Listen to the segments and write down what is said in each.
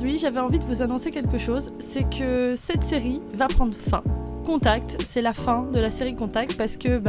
aujourd'hui, j'avais envie de vous annoncer quelque chose, c'est que cette série va prendre fin. Contact, c'est la fin de la série Contact parce que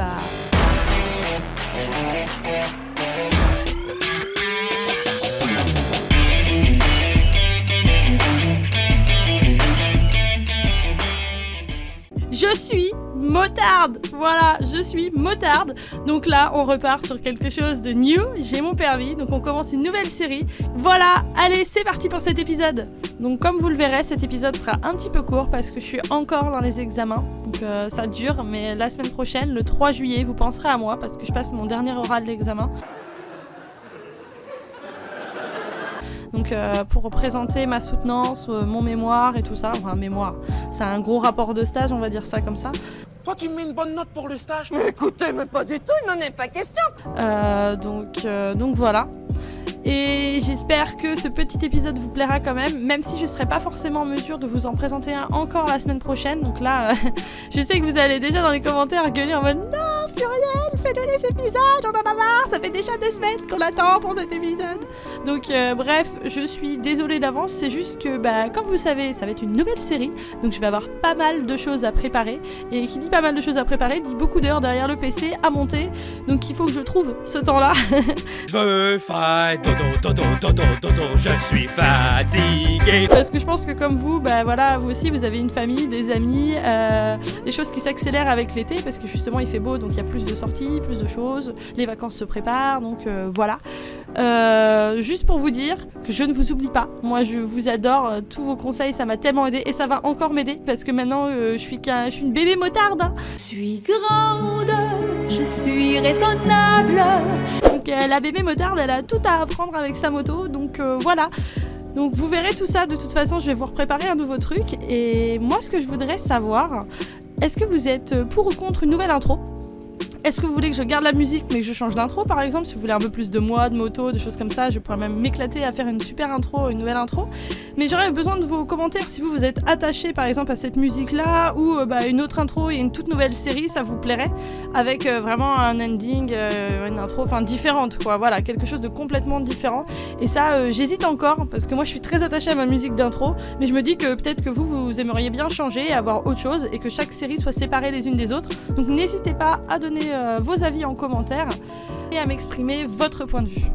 je suis motarde, voilà, je suis motarde. Donc là, on repart sur quelque chose de new. J'ai mon permis, donc on commence une nouvelle série. Voilà, allez, c'est parti pour cet épisode. Donc comme vous le verrez, cet épisode sera un petit peu court parce que je suis encore dans les examens. Donc ça dure, mais la semaine prochaine, le 3 juillet, vous penserez à moi parce que je passe mon dernier oral d'examen. Donc pour présenter ma soutenance, mon mémoire et tout ça, enfin mémoire, c'est un gros rapport de stage, on va dire ça comme ça. Toi tu me mets une bonne note pour le stage? Mais écoutez, mais pas du tout, il n'en est pas question. Donc voilà. Et j'espère que ce petit épisode vous plaira quand même si je ne serai pas forcément en mesure de vous en présenter un encore la semaine prochaine. Donc là, je sais que vous allez déjà dans les commentaires gueuler en mode « Non, Furiel, fais-nous les épisodes, on en a marre, ça fait déjà 2 semaines qu'on attend pour cet épisode. » Donc bref, je suis désolée d'avance, c'est juste que, comme vous savez, ça va être une nouvelle série, donc je vais avoir pas mal de choses à préparer. Et qui dit pas mal de choses à préparer, dit beaucoup d'heures derrière le PC à monter, donc il faut que je trouve ce temps-là. Je veux faire dodo, je suis fatigué. Parce que je pense que comme vous, voilà, vous aussi vous avez une famille, des amis, des choses qui s'accélèrent avec l'été parce que justement il fait beau, donc il y a plus de sorties, plus de choses, les vacances se préparent, donc voilà. Juste pour vous dire que je ne vous oublie pas, moi je vous adore, tous vos conseils ça m'a tellement aidé et ça va encore m'aider parce que maintenant je suis une bébé motarde. Je suis grande, je suis raisonnable. Donc la bébé motarde elle a tout à apprendre avec sa moto, donc voilà. Donc vous verrez tout ça, de toute façon je vais vous préparer un nouveau truc. Et moi ce que je voudrais savoir, est-ce que vous êtes pour ou contre une nouvelle intro ? Est-ce que vous voulez que je garde la musique mais que je change d'intro par exemple? Si vous voulez un peu plus de moi, de moto, des choses comme ça, je pourrais même m'éclater à faire une super intro, une nouvelle intro. Mais j'aurais besoin de vos commentaires si vous êtes attaché par exemple à cette musique là ou une autre intro et une toute nouvelle série, ça vous plairait? Avec vraiment un ending, une intro, enfin différente quoi, voilà, quelque chose de complètement différent. Et ça j'hésite encore parce que moi je suis très attachée à ma musique d'intro, mais je me dis que peut-être que vous aimeriez bien changer et avoir autre chose et que chaque série soit séparée les unes des autres. Donc n'hésitez pas à donner vos avis en commentaire et à m'exprimer votre point de vue.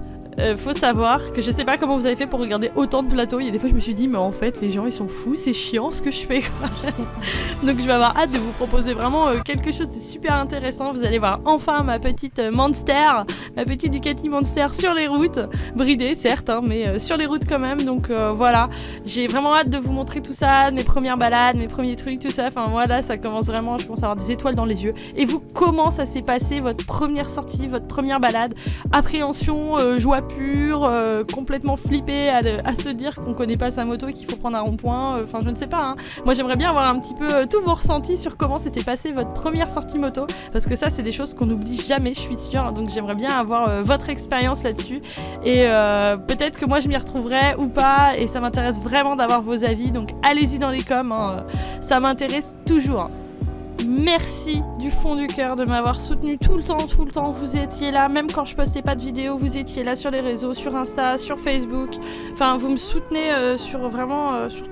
Faut savoir que je sais pas comment vous avez fait pour regarder autant de plateaux. Il y a des fois je me suis dit mais en fait les gens ils sont fous, c'est chiant ce que je fais quoi. Je sais pas. Donc je vais avoir hâte de vous proposer vraiment quelque chose de super intéressant. Vous allez voir enfin ma petite Monster, ma petite Ducati Monster sur les routes, bridée certes mais sur les routes quand même. Donc voilà, j'ai vraiment hâte de vous montrer tout ça, mes premières balades, mes premiers trucs, tout ça. Enfin voilà, ça commence vraiment, je commence à avoir des étoiles dans les yeux. Et vous, comment ça s'est passé votre première sortie, votre première balade? Appréhension, joie pure, complètement flippé à se dire qu'on connaît pas sa moto et qu'il faut prendre un rond-point, enfin je ne sais pas hein. Moi j'aimerais bien avoir un petit peu tous vos ressentis sur comment s'était passé votre première sortie moto parce que ça c'est des choses qu'on n'oublie jamais je suis sûre, donc j'aimerais bien avoir votre expérience là-dessus et peut-être que moi je m'y retrouverai ou pas et ça m'intéresse vraiment d'avoir vos avis, donc allez-y dans les coms hein. Ça m'intéresse toujours. Merci du fond du cœur de m'avoir soutenu tout le temps, vous étiez là, même quand je postais pas de vidéos, vous étiez là sur les réseaux, sur Insta, sur Facebook, enfin vous me soutenez sur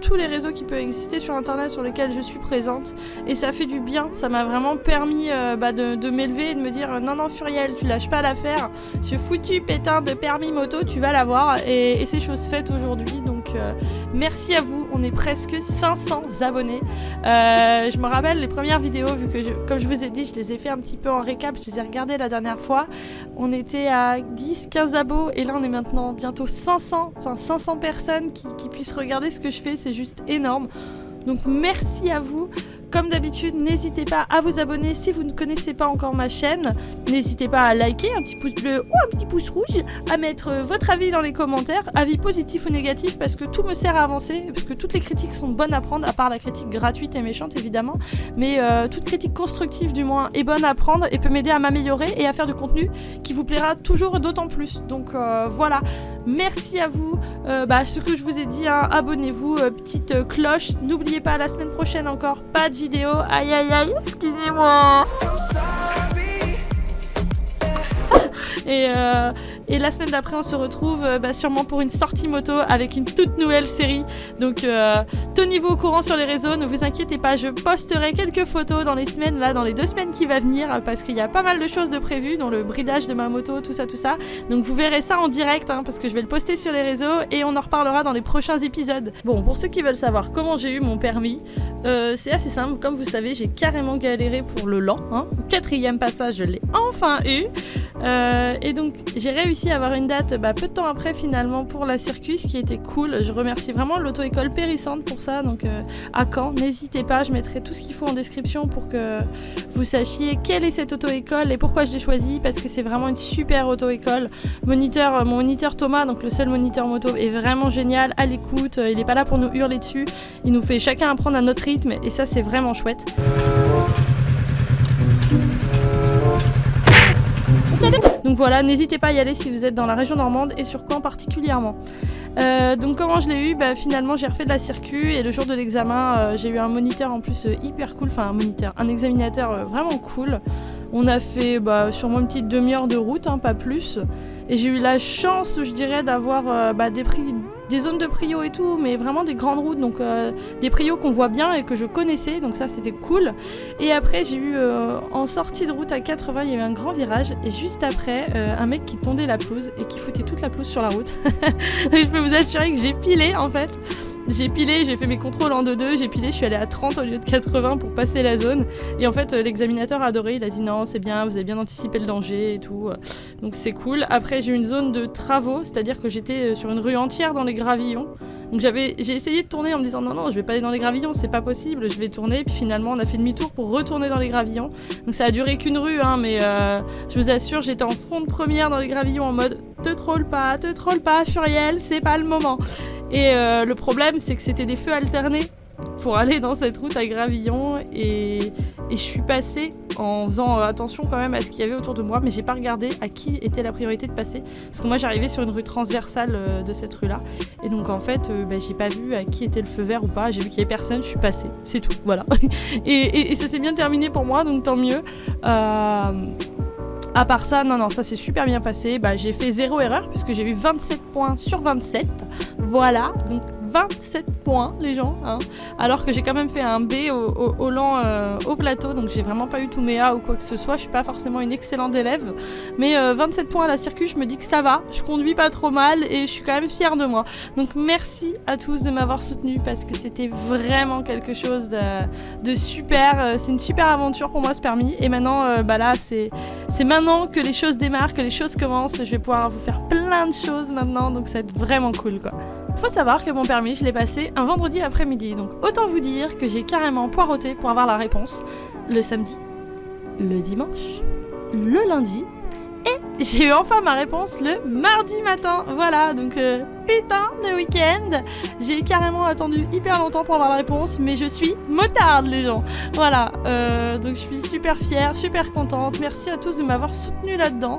tous les réseaux qui peuvent exister sur internet sur lesquels je suis présente et ça fait du bien, ça m'a vraiment permis de m'élever et de me dire non Furiel, tu lâches pas l'affaire, ce foutu pétain de permis moto tu vas l'avoir et c'est chose faite aujourd'hui, donc merci à vous, on est presque 500 abonnés. Je me rappelle les premières vidéos, vu que comme je vous ai dit, je les ai fait un petit peu en récap, je les ai regardées la dernière fois. On était à 10-15 abos et là on est maintenant bientôt 500 personnes qui puissent regarder ce que je fais, c'est juste énorme. Donc merci à vous. Comme d'habitude, n'hésitez pas à vous abonner si vous ne connaissez pas encore ma chaîne. N'hésitez pas à liker, un petit pouce bleu ou un petit pouce rouge, à mettre votre avis dans les commentaires, avis positif ou négatif, parce que tout me sert à avancer, parce que toutes les critiques sont bonnes à prendre, à part la critique gratuite et méchante évidemment, mais toute critique constructive du moins est bonne à prendre et peut m'aider à m'améliorer et à faire du contenu qui vous plaira toujours d'autant plus. Donc voilà, merci à vous. Ce que je vous ai dit, hein, abonnez-vous, petite cloche, n'oubliez pas la semaine prochaine encore, pas de vidéo, aïe, excusez-moi. Et la semaine d'après, on se retrouve sûrement pour une sortie moto avec une toute nouvelle série. Donc tenez-vous au courant sur les réseaux, ne vous inquiétez pas, je posterai quelques photos dans les 2 semaines qui va venir, parce qu'il y a pas mal de choses de prévues, dont le bridage de ma moto, tout ça. Donc vous verrez ça en direct, parce que je vais le poster sur les réseaux et on en reparlera dans les prochains épisodes. Bon, pour ceux qui veulent savoir comment j'ai eu mon permis, c'est assez simple. Comme vous savez, j'ai carrément galéré pour le Lan. 4e passage, je l'ai enfin eu. Et donc j'ai réussi à avoir une date peu de temps après finalement pour la Circus, qui était cool. Je remercie vraiment l'auto-école Périssante pour ça, donc à Caen, n'hésitez pas, je mettrai tout ce qu'il faut en description pour que vous sachiez quelle est cette auto-école et pourquoi je l'ai choisie, parce que c'est vraiment une super auto-école. Mon moniteur Thomas, donc le seul moniteur moto, est vraiment génial, à l'écoute, il est pas là pour nous hurler dessus, il nous fait chacun apprendre à notre rythme et ça c'est vraiment chouette. Donc voilà, n'hésitez pas à y aller si vous êtes dans la région normande et sur Caen particulièrement. Donc comment je l'ai eu, finalement j'ai refait de la circu et le jour de l'examen j'ai eu un moniteur en plus hyper cool, un examinateur vraiment cool. On a fait sûrement une petite demi-heure de route, pas plus. Et j'ai eu la chance, je dirais, d'avoir des zones de prio et tout, mais vraiment des grandes routes, donc des prios qu'on voit bien et que je connaissais, donc ça c'était cool. Et après j'ai eu en sortie de route à 80, il y avait un grand virage et juste après un mec qui tondait la pelouse et qui foutait toute la pelouse sur la route. Je peux vous assurer que j'ai pilé en fait. J'ai pilé, j'ai fait mes contrôles en 2-2, j'ai pilé, je suis allée à 30 au lieu de 80 pour passer la zone. Et en fait, l'examinateur a adoré, il a dit non, c'est bien, vous avez bien anticipé le danger et tout. Donc c'est cool. Après, j'ai eu une zone de travaux, c'est-à-dire que j'étais sur une rue entière dans les gravillons. Donc j'ai essayé de tourner en me disant non, je vais pas aller dans les gravillons, c'est pas possible, je vais tourner. Puis finalement, on a fait demi-tour pour retourner dans les gravillons. Donc ça a duré qu'une rue, mais je vous assure, j'étais en fond de première dans les gravillons en mode te troll pas, Furiel, c'est pas le moment. Et le problème, c'est que c'était des feux alternés pour aller dans cette route à gravillon et je suis passée en faisant attention quand même à ce qu'il y avait autour de moi, mais j'ai pas regardé à qui était la priorité de passer, parce que moi j'arrivais sur une rue transversale de cette rue là et donc en fait j'ai pas vu à qui était le feu vert ou pas, j'ai vu qu'il y avait personne, je suis passée, c'est tout, voilà. et ça s'est bien terminé pour moi, donc tant mieux. À part ça, non, ça s'est super bien passé. J'ai fait 0 erreur puisque j'ai eu 27 points sur 27. Voilà, donc 27 points les gens, alors que j'ai quand même fait un B au Lan au plateau, donc j'ai vraiment pas eu tous mes A ou quoi que ce soit, je suis pas forcément une excellente élève, mais 27 points à la circuit, je me dis que ça va, je conduis pas trop mal et je suis quand même fière de moi. Donc merci à tous de m'avoir soutenu parce que c'était vraiment quelque chose de super, c'est une super aventure pour moi ce permis, et maintenant là c'est maintenant que les choses démarrent, que les choses commencent, je vais pouvoir vous faire plein de choses maintenant, donc ça va être vraiment cool quoi. Faut savoir que mon permis, je l'ai passé un vendredi après-midi, donc autant vous dire que j'ai carrément poireauté pour avoir la réponse le samedi, le dimanche, le lundi, et j'ai eu enfin ma réponse le mardi matin. Voilà, donc putain le week-end, j'ai carrément attendu hyper longtemps pour avoir la réponse, mais je suis motarde les gens. Voilà, donc je suis super fière, super contente, merci à tous de m'avoir soutenue là-dedans.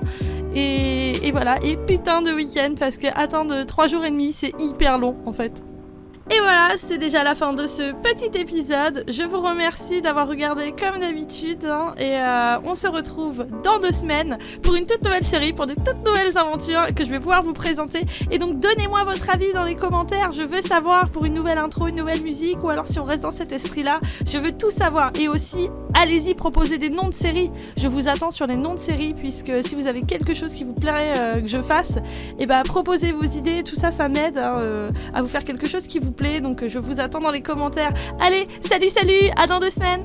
Et voilà, et putain de week-end, parce que attendre 3 jours et demi, c'est hyper long en fait. Et voilà, c'est déjà la fin de ce petit épisode. Je vous remercie d'avoir regardé comme d'habitude, et on se retrouve dans 2 semaines pour une toute nouvelle série, pour des toutes nouvelles aventures que je vais pouvoir vous présenter. Et donc donnez-moi votre avis dans les commentaires, je veux savoir pour une nouvelle intro, une nouvelle musique, ou alors si on reste dans cet esprit-là, je veux tout savoir. Et aussi, allez-y, proposez des noms de séries. Je vous attends sur les noms de séries, puisque si vous avez quelque chose qui vous plairait que je fasse, proposez vos idées, tout ça, ça m'aide à vous faire quelque chose qui vous plaît, donc je vous attends dans les commentaires. Allez, salut, à dans 2 semaines.